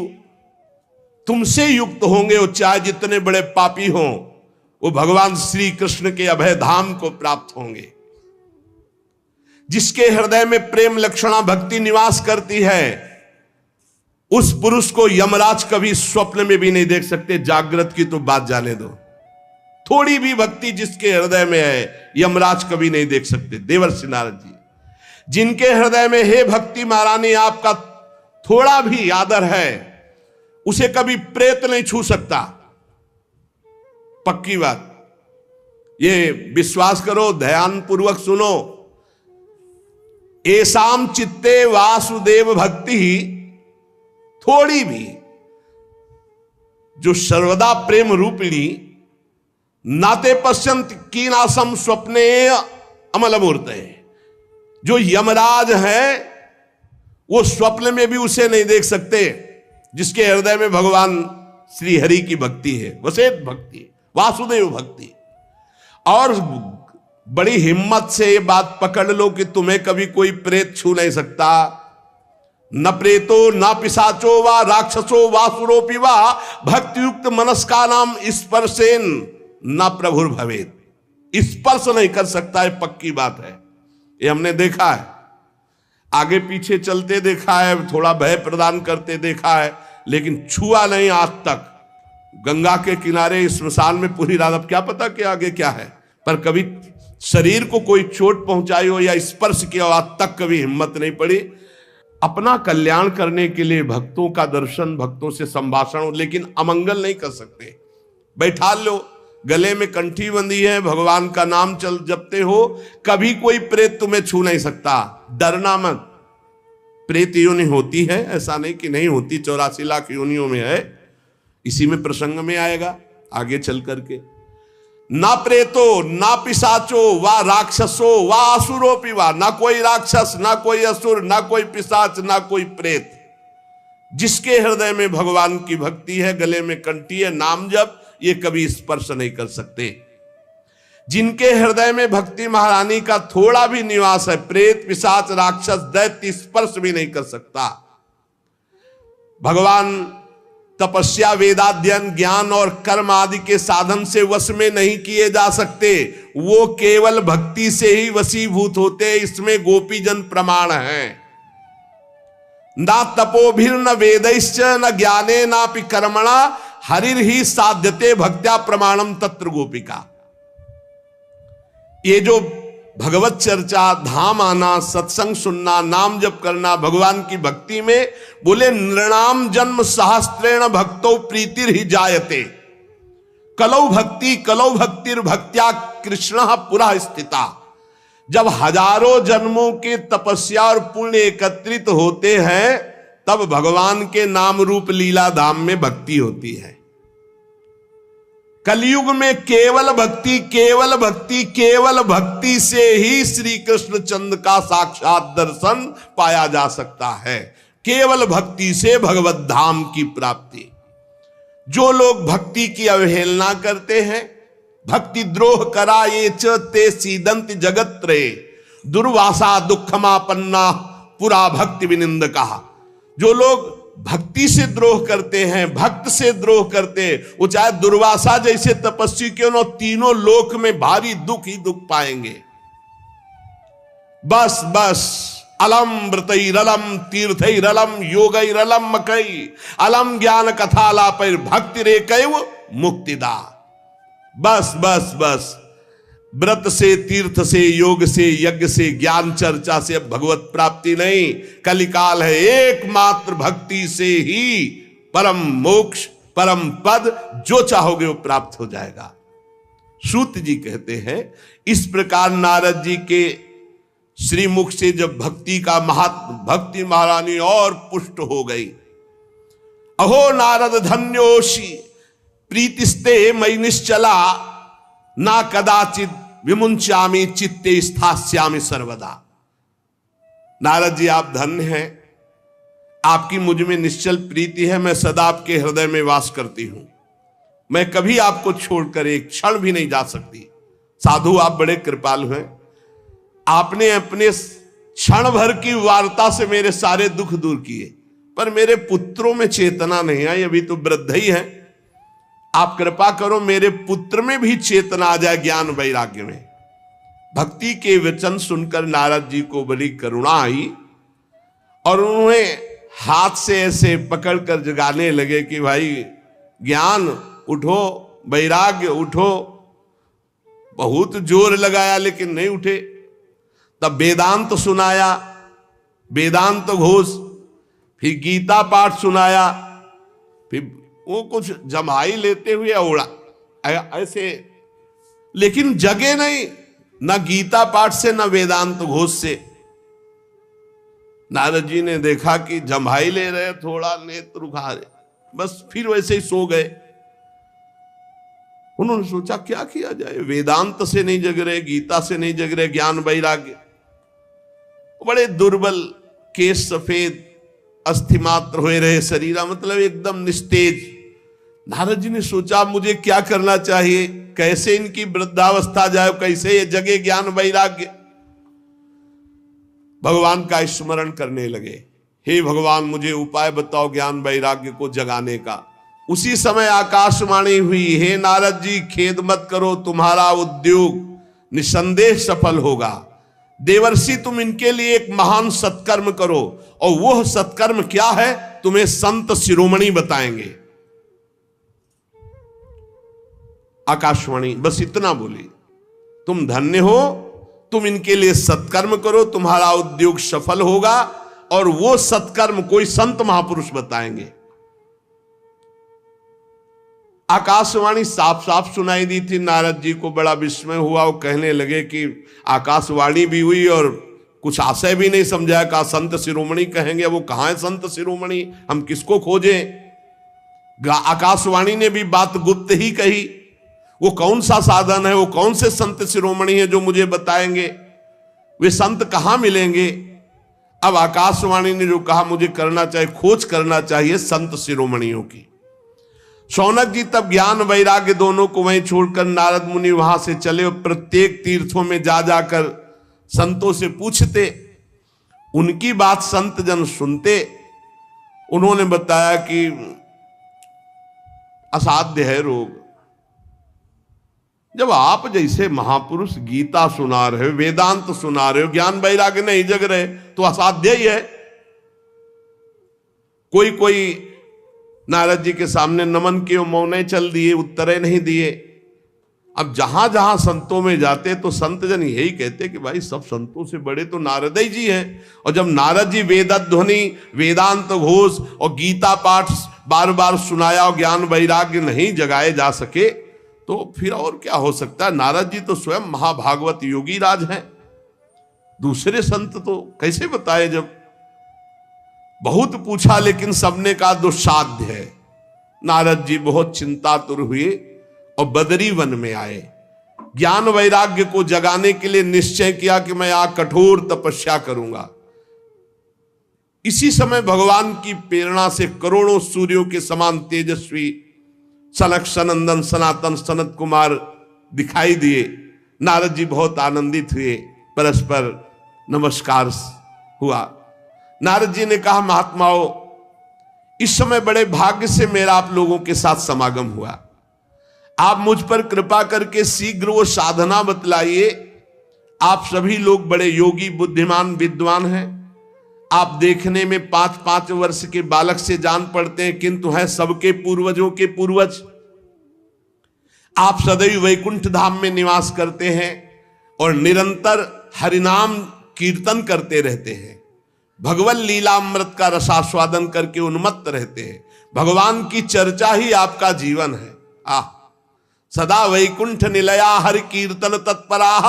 तुमसे युक्त होंगे, वो चाहे जितने बड़े पापी हों, वो भगवान श्री कृष्ण के अभय धाम को प्राप्त होंगे। जिसके हृदय में प्रेम लक्षणा भक्ति निवास करती है, उस पुरुष को यमराज कभी स्वप्न में भी नहीं देख सकते। जागृत की तो बात जाने दो, थोड़ी भी भक्ति जिसके हृदय में है, यमराज कभी नहीं देख सकते। देवर्षि नारद जी, जिनके हृदय में हे भक्ति महारानी आपका थोड़ा भी आदर है, उसे कभी प्रेत नहीं छू सकता। पक्की बात, ये विश्वास करो, ध्यान पूर्वक सुनो। एसाम चित्ते वासुदेव भक्ति, थोड़ी भी जो सर्वदा प्रेम रूपिणी नाते पश्यंत कीनासम स्वप्ने अमल मूर्त है। जो यमराज है वो स्वप्न में भी उसे नहीं देख सकते, जिसके हृदय में भगवान श्री हरि की भक्ति है, वसेत भक्ति, वासुदेव भक्ति। और बड़ी हिम्मत से ये बात पकड़ लो कि तुम्हें कभी कोई प्रेत छू नहीं सकता। न प्रेतो न पिशाचो वा राक्षसो वासुरोपि वा भक्तियुक्त मनस्का नाम स्पर्शेन न प्रभुर भवेत। स्पर्श नहीं कर सकता है, पक्की बात है। ये हमने देखा है, आगे पीछे चलते देखा है, थोड़ा भय प्रदान करते देखा है, लेकिन छुआ नहीं आज तक। गंगा के किनारे स्मशान में पूरी रात, अब क्या पता कि आगे क्या है, पर कभी शरीर को कोई चोट पहुंचाई हो या स्पर्श किया हो, आज तक कभी हिम्मत नहीं पड़ी। अपना कल्याण करने के लिए भक्तों का दर्शन, भक्तों से संभाषण हो, लेकिन अमंगल नहीं कर सकते। बैठा लो, गले में कंठी बंधी है, भगवान का नाम चल जपते हो, कभी कोई प्रेत तुम्हें छू नहीं सकता। डरना मत। प्रेत योनि होती है, ऐसा नहीं कि नहीं होती, 84 लाख योनियों में है। इसी में प्रसंग में आएगा आगे चल करके। ना प्रेतो ना पिशाचो वा राक्षसो वा असुरोपि वा, ना कोई राक्षस ना कोई असुर ना कोई पिशाच ना कोई प्रेत, जिसके हृदय में भगवान की भक्ति है, गले में कंठी है, नाम जप, ये कभी स्पर्श नहीं कर सकते। जिनके हृदय में भक्ति महारानी का थोड़ा भी निवास है, प्रेत पिशाच राक्षस दैत्य स्पर्श भी नहीं कर सकता। भगवान तपस्या वेदाध्ययन ज्ञान और कर्म आदि के साधन से वश में नहीं किए जा सकते, वो केवल भक्ति से ही वशीभूत होते। इसमें गोपीजन प्रमाण है। ना तपोभिर न वेदैश्च न ज्ञाने नापि कर्मणा हरिर ही साध्यते भक्त्या प्रमाणम तत्र गोपिका। ये जो भगवत चर्चा, धाम आना, सत्संग सुनना, नाम जप करना, भगवान की भक्ति में, बोले नृणाम जन्म सहस्त्रेण भक्तो प्रीतिर ही जायते, कलौ भक्तिर भक्त्या कृष्ण पुरा स्थिता। जब हजारों जन्मों के तपस्या और पुण्य एकत्रित होते हैं, तब भगवान के नाम रूप लीला धाम में भक्ति होती है। कलयुग में केवल भक्ति केवल भक्ति केवल भक्ति से ही श्री कृष्ण चंद्र का साक्षात दर्शन पाया जा सकता है। केवल भक्ति से भगवत धाम की प्राप्ति। जो लोग भक्ति की अवहेलना करते हैं, भक्ति द्रोह करा ये ते सीदंत जगत रे, दुर्वासा दुखमापन्ना पुरा भक्ति विनिंद कहा। जो लोग भक्ति से द्रोह करते हैं, भक्त से द्रोह करते, वो चाहे दुर्वासा जैसे तपस्वी क्यों न, तीनों लोक में भारी दुख ही दुख पाएंगे। बस बस अलम व्रतैरलम तीर्थैरलम योगैरलम मकई अलम ज्ञान कथालापैर भक्ति रे कैव मुक्तिदा। बस बस बस व्रत से, तीर्थ से, योग से, यज्ञ से, ज्ञान चर्चा से अब भगवत प्राप्ति नहीं। कलिकाल है, एकमात्र भक्ति से ही परम मोक्ष, परम पद जो चाहोगे वो प्राप्त हो जाएगा। सूत जी कहते हैं, इस प्रकार नारद जी के श्रीमुख से जब भक्ति का भक्ति महारानी और पुष्ट हो गई। अहो नारद धन्योषि प्रीतिस्ते मयि निश्चला, ना कदाचित विमुंच्यामि चित्ते स्थास्यामि सर्वदा। नारद जी आप धन्य हैं, आपकी मुझ में निश्चल प्रीति है, मैं सदा आपके हृदय में वास करती हूं, मैं कभी आपको छोड़कर एक क्षण भी नहीं जा सकती। साधु आप बड़े कृपालु हैं, आपने अपने क्षण भर की वार्ता से मेरे सारे दुख दूर किए, पर मेरे पुत्रों में चेतना नहीं आई, अभी तो वृद्ध ही है। आप कृपा करो मेरे पुत्र में भी चेतना आ जाए, ज्ञान वैराग्य में। भक्ति के वचन सुनकर नारद जी को बड़ी करुणा आई और उन्हें हाथ से ऐसे पकड़कर जगाने लगे कि भाई ज्ञान उठो, वैराग्य उठो। बहुत जोर लगाया लेकिन नहीं उठे। तब वेदांत सुनाया, वेदांत घोष, फिर गीता पाठ सुनाया, फिर वो कुछ जमाई लेते हुए उड़ा ऐसे, लेकिन जगे नहीं, न गीता पाठ से न वेदांत घोष से। नारद जी ने देखा कि जमाई ले रहे, थोड़ा नेत्र उघा रहे, बस फिर वैसे ही सो गए। उन्होंने सोचा क्या किया जाए, वेदांत से नहीं जग रहे, गीता से नहीं जग रहे, ज्ञान वैराग्य। बड़े दुर्बल, केश सफेद, अस्थि मात्र हुए रहे शरीरा, मतलब एकदम निस्तेज। नारद जी ने सोचा मुझे क्या करना चाहिए, कैसे इनकी वृद्धावस्था जाए, कैसे ये जगे ज्ञान वैराग्य। भगवान का स्मरण करने लगे, हे भगवान मुझे उपाय बताओ ज्ञान वैराग्य को जगाने का। उसी समय आकाशवाणी हुई, हे नारद जी खेद मत करो, तुम्हारा उद्योग निसंदेह सफल होगा। देवर्षि तुम इनके लिए एक महान सत्कर्म करो, और वह सत्कर्म क्या है तुम्हें संत शिरोमणि बताएंगे। आकाशवाणी बस इतना बोली, तुम धन्य हो, तुम इनके लिए सत्कर्म करो, तुम्हारा उद्योग सफल होगा, और वो सत्कर्म कोई संत महापुरुष बताएंगे। आकाशवाणी साफ साफ सुनाई दी थी। नारद जी को बड़ा विस्मय हुआ। वो कहने लगे कि आकाशवाणी भी हुई और कुछ आशय भी नहीं समझा। कहा संत शिरोमणि कहेंगे, वो कहाँ है संत शिरोमणि, हम किसको खोजें। आकाशवाणी ने भी बात गुप्त ही कही। वो कौन सा साधन है, वो कौन से संत शिरोमणि है जो मुझे बताएंगे, वे संत कहाँ मिलेंगे। अब आकाशवाणी ने जो कहा, मुझे करना चाहिए, खोज करना चाहिए संत शिरोमणियों की। शौनक जी तब ज्ञान वैराग्य दोनों को वहीं छोड़कर नारद मुनि वहां से चले और प्रत्येक तीर्थों में जा जाकर संतों से पूछते, उनकी बात संत जन सुनते। उन्होंने बताया कि असाध्य है रोग। जब आप जैसे महापुरुष गीता सुना रहे हो, वेदांत सुना रहे हो, ज्ञान वैराग्य नहीं जग रहे, तो असाध्य ही है। कोई नारद जी के सामने नमन किए, मौने चल दिए, उत्तरे नहीं दिए। अब जहां जहां संतों में जाते तो संत जन यही कहते कि भाई सब संतों से बड़े तो नारद ही जी हैं। और जब नारद जी वेदध्वनि, वेदांत घोष और गीता पाठ बार बार सुनाया और ज्ञान वैराग्य नहीं जगाए जा सके, तो फिर और क्या हो सकता है। नारद जी तो स्वयं महाभागवत योगी राज हैं, दूसरे संत तो कैसे बताए। जब बहुत पूछा लेकिन सबने कहा दुस्साध्य है। नारद जी बहुत चिंतातुर हुए और बदरी वन में आए। ज्ञान वैराग्य को जगाने के लिए निश्चय किया कि मैं आज कठोर तपस्या करूंगा। इसी समय भगवान की प्रेरणा से करोड़ों सूर्यों के समान तेजस्वी सनक सनंदन सनातन सनत कुमार दिखाई दिए। नारद जी बहुत आनंदित हुए, परस्पर नमस्कार हुआ। नारद जी ने कहा, महात्माओं, इस समय बड़े भाग्य से मेरा आप लोगों के साथ समागम हुआ। आप मुझ पर कृपा करके शीघ्र वो साधना बतलाइए। आप सभी लोग बड़े योगी, बुद्धिमान, विद्वान हैं। आप देखने में 5-5 वर्ष के बालक से जान पड़ते हैं, किंतु हैं सबके पूर्वजों के पूर्वज। आप सदैव वैकुंठ धाम में निवास करते हैं और निरंतर हरिनाम कीर्तन करते रहते हैं। भगवत लीलामृत का रसास्वादन करके उन्मत्त रहते हैं। भगवान की चर्चा ही आपका जीवन है। सदा वैकुंठ निलया हरि कीर्तन तत्पराः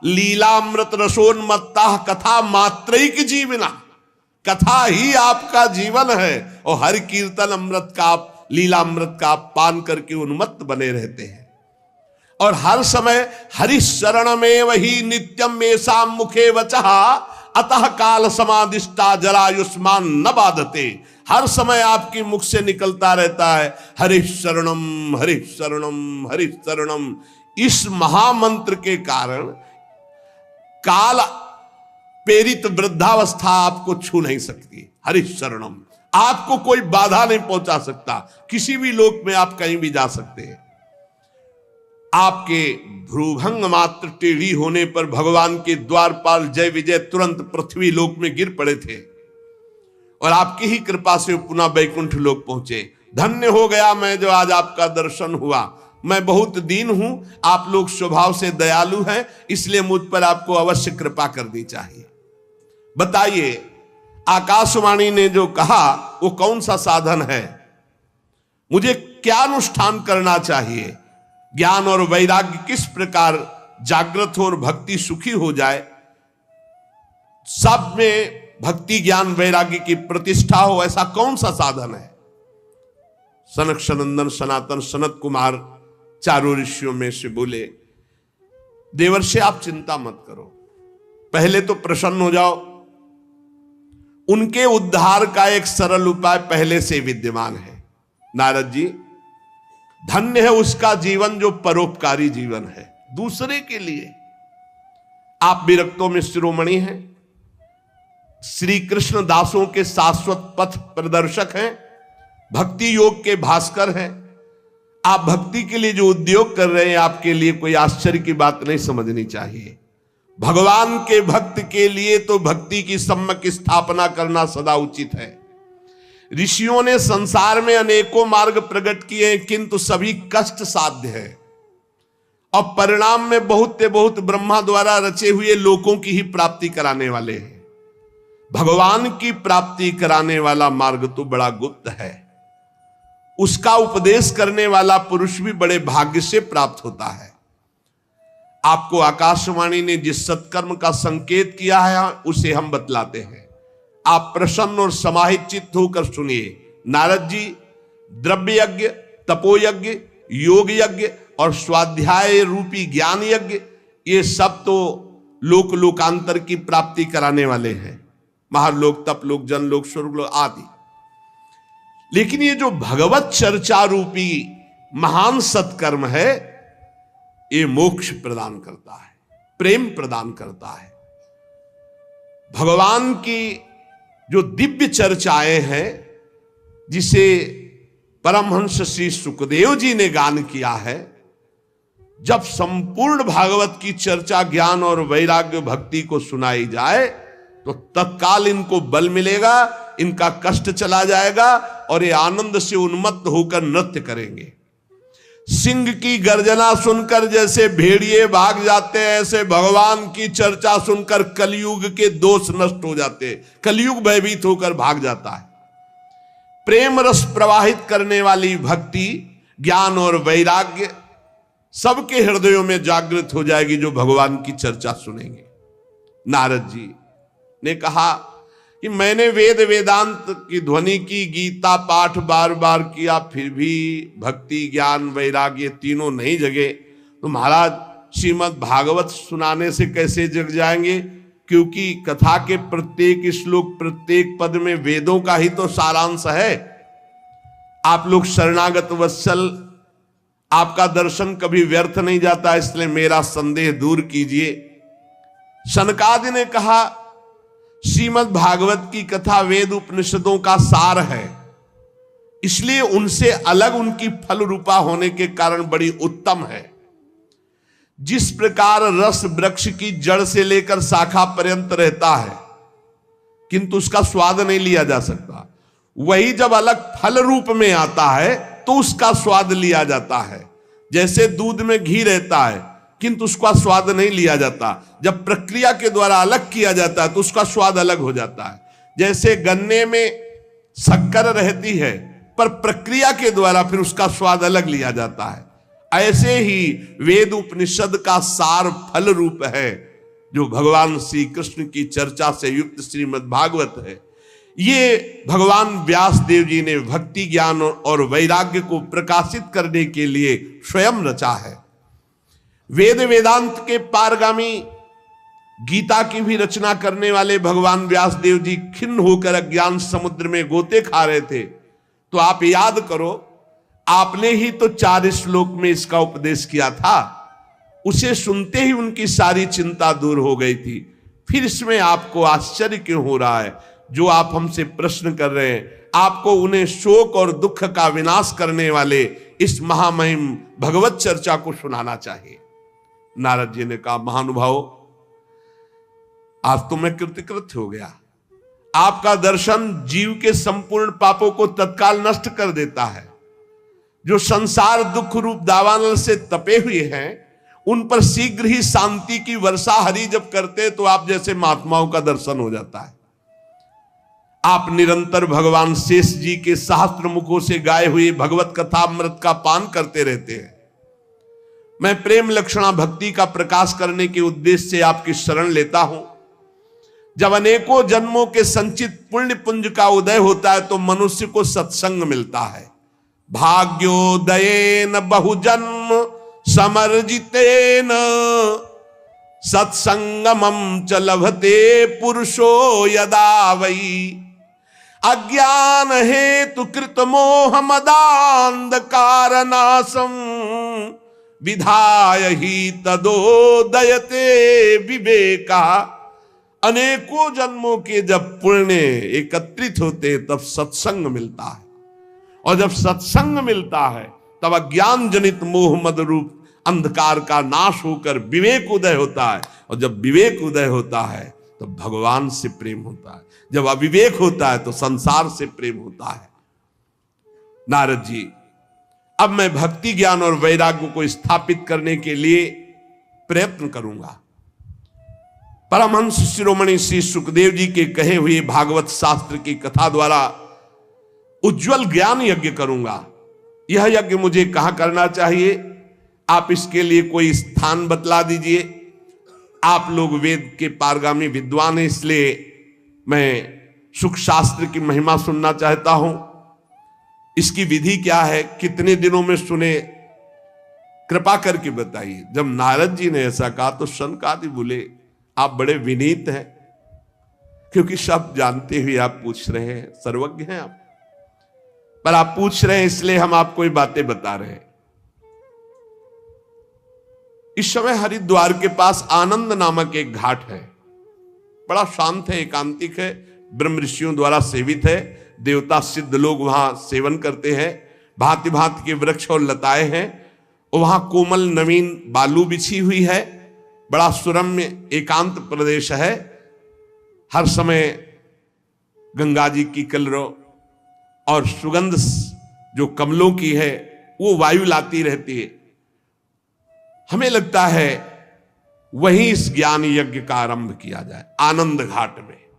लीलामृत रसोन्मत्ता कथा मात्रैक जीवना। कथा ही आपका जीवन है और हरि कीर्तन अमृत का, लीलामृत का पान करके उन्मत्त बने रहते हैं। और हर समय हरि शरण में वही नित्यम मेषा मुखे वचः अतः काल समादिष्टा जरायुष्मान न बाधते। हर समय आपकी मुख से निकलता रहता है हरि शरणम हरि शरणम हरि शरणम। इस महामंत्र के कारण काल प्रेरित वृद्धावस्था आपको छू नहीं सकती। हरि शरणम, आपको कोई बाधा नहीं पहुंचा सकता। किसी भी लोक में आप कहीं भी जा सकते हैं। आपके भ्रूभंग मात्र टेढ़ी होने पर भगवान के द्वारपाल जय विजय तुरंत पृथ्वी लोक में गिर पड़े थे और आपकी ही कृपा से पुनः वैकुंठ लोक पहुंचे। धन्य हो गया मैं जो आज आपका दर्शन हुआ। मैं बहुत दीन हूं, आप लोग स्वभाव से दयालु हैं, इसलिए मुझ पर आपको अवश्य कृपा करनी चाहिए। बताइए, आकाशवाणी ने जो कहा वो कौन सा साधन है, मुझे क्या अनुष्ठान करना चाहिए, ज्ञान और वैराग्य किस प्रकार जागृत हो और भक्ति सुखी हो जाए, सब में भक्ति ज्ञान वैराग्य की प्रतिष्ठा हो, ऐसा कौन सा साधन है। सनक सनंदन सनातन सनत कुमार चारों ऋषियों में से बोले, देवर्षि आप चिंता मत करो, पहले तो प्रसन्न हो जाओ। उनके उद्धार का एक सरल उपाय पहले से विद्यमान है। नारद जी, धन्य है उसका जीवन जो परोपकारी जीवन है, दूसरे के लिए। आप विरक्तों में शिरोमणि हैं, श्री कृष्ण दासों के शाश्वत पथ प्रदर्शक हैं, भक्ति योग के भास्कर हैं। आप भक्ति के लिए जो उद्योग कर रहे हैं, आपके लिए कोई आश्चर्य की बात नहीं समझनी चाहिए। भगवान के भक्त के लिए तो भक्ति की सम्यक स्थापना करना सदा उचित है। ऋषियों ने संसार में अनेकों मार्ग प्रकट किए, किंतु सभी कष्ट साध्य है और परिणाम में बहुत ब्रह्मा द्वारा रचे हुए लोकों की ही प्राप्ति कराने वाले हैं। भगवान की प्राप्ति कराने वाला मार्ग तो बड़ा गुप्त है। उसका उपदेश करने वाला पुरुष भी बड़े भाग्य से प्राप्त होता है। आपको आकाशवाणी ने जिस सत्कर्म का संकेत किया है उसे हम बतलाते हैं। आप प्रसन्न और समाहित चित्त होकर सुनिए। नारद जी, द्रव्य यज्ञ, तपोयज्ञ, योग यज्ञ और स्वाध्याय रूपी ज्ञान यज्ञ, ये सब तो लोक लोकांतर की प्राप्ति कराने वाले हैं, महालोक, तपलोक, जनलोक, स्वर्गलोक आदि। लेकिन ये जो भगवत चर्चा रूपी महान सत्कर्म है, ये मोक्ष प्रदान करता है, प्रेम प्रदान करता है। भगवान की जो दिव्य चर्चाएं हैं, जिसे परमहंस श्री सुखदेव जी ने गान किया है, जब संपूर्ण भागवत की चर्चा ज्ञान और वैराग्य भक्ति को सुनाई जाए तो तत्काल इनको बल मिलेगा, इनका कष्ट चला जाएगा और ये आनंद से उन्मत्त होकर नृत्य करेंगे। सिंह की गर्जना सुनकर जैसे भेड़िए भाग जाते हैं, ऐसे भगवान की चर्चा सुनकर कलयुग के दोष नष्ट हो जाते हैं, कलयुग भयभीत होकर भाग जाता है। प्रेम रस प्रवाहित करने वाली भक्ति, ज्ञान और वैराग्य सबके हृदयों में जागृत हो जाएगी जो भगवान की चर्चा सुनेंगे। नारद जी ने कहा कि मैंने वेद वेदांत की ध्वनि की, गीता पाठ बार बार किया, फिर भी भक्ति, ज्ञान, वैराग्य तीनों नहीं जगे, तो महाराज श्रीमद् भागवत सुनाने से कैसे जग जाएंगे? क्योंकि कथा के प्रत्येक श्लोक, प्रत्येक पद में वेदों का ही तो सारांश है। आप लोग शरणागत वत्सल, आपका दर्शन कभी व्यर्थ नहीं जाता, इसलिए मेरा संदेह दूर कीजिए। सनकादि ने कहा श्रीमद् भागवत की कथा वेद उपनिषदों का सार है, इसलिए उनसे अलग उनकी फल रूपा होने के कारण बड़ी उत्तम है। जिस प्रकार रस वृक्ष की जड़ से लेकर शाखा पर्यंत रहता है किंतु उसका स्वाद नहीं लिया जा सकता, वही जब अलग फल रूप में आता है तो उसका स्वाद लिया जाता है। जैसे दूध में घी रहता है किंतु उसका स्वाद नहीं लिया जाता, जब प्रक्रिया के द्वारा अलग किया जाता है तो उसका स्वाद अलग हो जाता है। जैसे गन्ने में शक्कर रहती है पर प्रक्रिया के द्वारा फिर उसका स्वाद अलग लिया जाता है, ऐसे ही वेद उपनिषद का सार फल रूप है जो भगवान श्री कृष्ण की चर्चा से युक्त श्रीमद् भागवत है। ये भगवान व्यास देव जी ने भक्ति, ज्ञान और वैराग्य को प्रकाशित करने के लिए स्वयं रचा है। वेद वेदांत के पारगामी गीता की भी रचना करने वाले भगवान व्यास देव जी खिन्न होकर अज्ञान समुद्र में गोते खा रहे थे, तो आप याद करो, आपने ही तो 4 श्लोक में इसका उपदेश किया था। उसे सुनते ही उनकी सारी चिंता दूर हो गई थी। फिर इसमें आपको आश्चर्य क्यों हो रहा है? जो आप हमसे प्रश्न कर रहे हैं, आपको उन्हें शोक और दुख का विनाश करने वाले इस महामहिम भगवत चर्चा को सुनाना चाहिए। नारद जी ने कहा, महानुभाव, आज तो मैं कृतकृत हो गया। आपका दर्शन जीव के संपूर्ण पापों को तत्काल नष्ट कर देता है। जो संसार दुख रूप दावानल से तपे हुए हैं, उन पर शीघ्र ही शांति की वर्षा हरि जब करते तो आप जैसे महात्माओं का दर्शन हो जाता है। आप निरंतर भगवान शेष जी के सहस्त्र मुखों से गाए हुए भगवत कथा अमृत का पान करते रहते हैं। मैं प्रेम लक्षणा भक्ति का प्रकाश करने के उद्देश्य से आपकी शरण लेता हूं। जब अनेकों जन्मों के संचित पुण्य पुंज का उदय होता है तो मनुष्य को सत्संग मिलता है। भाग्योदयेन बहुजन्म समर्जितेन सत्संगमं च लभते पुरुषो यदा वै अज्ञान हेतु कृत मोह मदांधकार नाशम विधाय ही तदोदयते विवेका। अनेकों जन्मों के जब पुण्य एकत्रित होते तब सत्संग मिलता है, और जब सत्संग मिलता है तब अज्ञान जनित मोह मद रूप अंधकार का नाश होकर विवेक उदय होता है, और जब विवेक उदय होता है तो भगवान से प्रेम होता है, जब अविवेक होता है तो संसार से प्रेम होता है। नारद जी, अब मैं भक्ति, ज्ञान और वैराग्य को स्थापित करने के लिए प्रयत्न करूंगा। परमहंस शिरोमणि श्री सुखदेव जी के कहे हुए भागवत शास्त्र की कथा द्वारा उज्जवल ज्ञान यज्ञ करूंगा। यह यज्ञ मुझे कहां करना चाहिए, आप इसके लिए कोई स्थान बतला दीजिए। आप लोग वेद के पारगामी विद्वान हैं, इसलिए मैं सुख शास्त्र की महिमा सुनना चाहता हूं। इसकी विधि क्या है, कितने दिनों में सुने, कृपा करके बताइए। जब नारद जी ने ऐसा कहा तो शनकादि बोले, आप बड़े विनीत हैं, क्योंकि सब जानते हुए आप पूछ रहे हैं, सर्वज्ञ हैं आप, पर आप पूछ रहे हैं इसलिए हम आपको ये बातें बता रहे हैं। इस समय हरिद्वार के पास आनंद नामक एक घाट है, बड़ा शांत है, एकांतिक है, ब्रह्म ऋषियों द्वारा सेवित है, देवता सिद्ध लोग वहां सेवन करते हैं, भांति भांति के वृक्ष और लताएं हैं, और वहां कोमल नवीन बालू बिछी हुई है, बड़ा सुरम्य एकांत प्रदेश है। हर समय गंगा जी की कलरव और सुगंध जो कमलों की है वो वायु लाती रहती है। हमें लगता है वहीं इस ज्ञान यज्ञ का आरंभ किया जाए, आनंद घाट में।